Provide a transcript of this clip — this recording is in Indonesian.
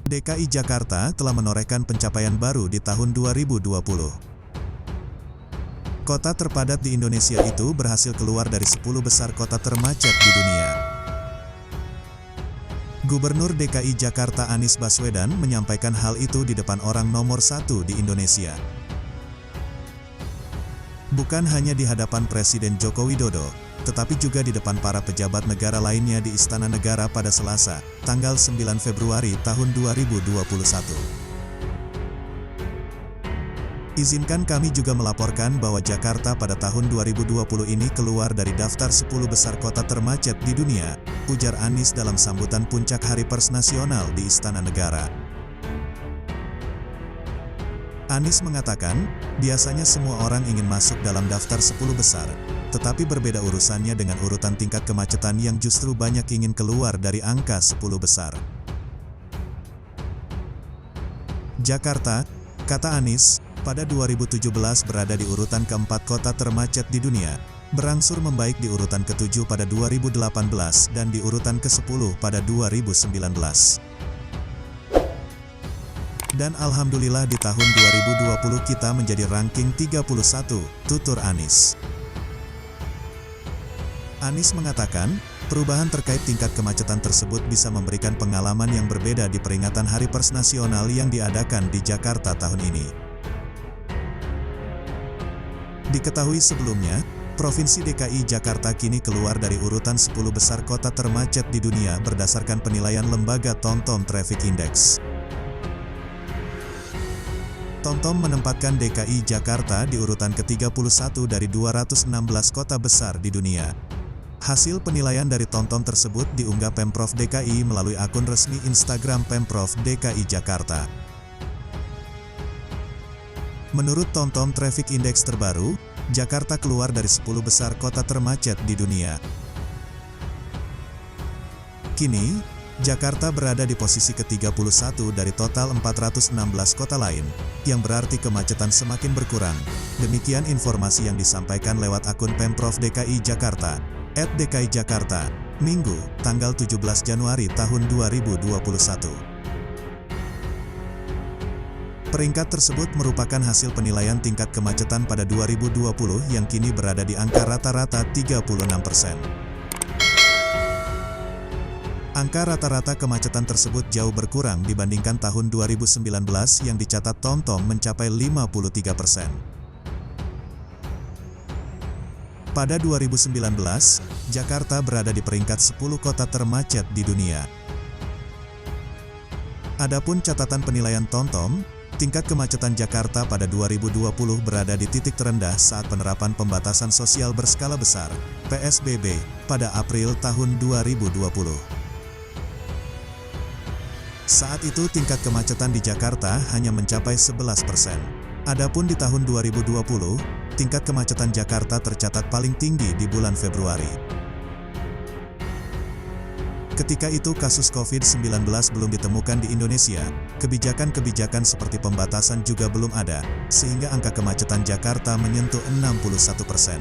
DKI Jakarta telah menorehkan pencapaian baru di tahun 2020. Kota terpadat di Indonesia itu berhasil keluar dari 10 besar kota termacet di dunia. Gubernur DKI Jakarta Anies Baswedan menyampaikan hal itu di depan orang nomor 1 di Indonesia. Bukan hanya di hadapan Presiden Joko Widodo, tetapi juga di depan para pejabat negara lainnya di Istana Negara pada Selasa, tanggal 9 Februari tahun 2021. Izinkan kami juga melaporkan bahwa Jakarta pada tahun 2020 ini keluar dari daftar 10 besar kota termacet di dunia, ujar Anies dalam sambutan puncak Hari Pers Nasional di Istana Negara. Anies mengatakan, biasanya semua orang ingin masuk dalam daftar 10 besar, tetapi berbeda urusannya dengan urutan tingkat kemacetan yang justru banyak ingin keluar dari angka 10 besar. Jakarta, kata Anies, pada 2017 berada di urutan keempat kota termacet di dunia, berangsur membaik di urutan ke-7 pada 2018 dan di urutan ke-10 pada 2019. Dan alhamdulillah di tahun 2020 kita menjadi ranking 31, tutur Anies. Anies mengatakan, perubahan terkait tingkat kemacetan tersebut bisa memberikan pengalaman yang berbeda di peringatan Hari Pers Nasional yang diadakan di Jakarta tahun ini. Diketahui sebelumnya, Provinsi DKI Jakarta kini keluar dari urutan 10 besar kota termacet di dunia berdasarkan penilaian lembaga TomTom Traffic Index. TomTom menempatkan DKI Jakarta di urutan ke-31 dari 216 kota besar di dunia. Hasil penilaian dari TomTom tersebut diunggah Pemprov DKI melalui akun resmi Instagram Pemprov DKI Jakarta. Menurut TomTom Traffic Index terbaru, Jakarta keluar dari 10 besar kota termacet di dunia. Kini, Jakarta berada di posisi ke-31 dari total 416 kota lain, yang berarti kemacetan semakin berkurang. Demikian informasi yang disampaikan lewat akun Pemprov DKI Jakarta, @DKIJakarta, Minggu, tanggal 17 Januari tahun 2021. Peringkat tersebut merupakan hasil penilaian tingkat kemacetan pada 2020 yang kini berada di angka rata-rata 36%. Angka rata-rata kemacetan tersebut jauh berkurang dibandingkan tahun 2019 yang dicatat TomTom mencapai 53%. Pada 2019, Jakarta berada di peringkat 10 kota termacet di dunia. Adapun catatan penilaian TomTom, tingkat kemacetan Jakarta pada 2020 berada di titik terendah saat penerapan pembatasan sosial berskala besar, PSBB, pada April tahun 2020. Saat itu tingkat kemacetan di Jakarta hanya mencapai 11%. Adapun di tahun 2020, tingkat kemacetan Jakarta tercatat paling tinggi di bulan Februari. Ketika itu kasus COVID-19 belum ditemukan di Indonesia, kebijakan-kebijakan seperti pembatasan juga belum ada, sehingga angka kemacetan Jakarta menyentuh 61%.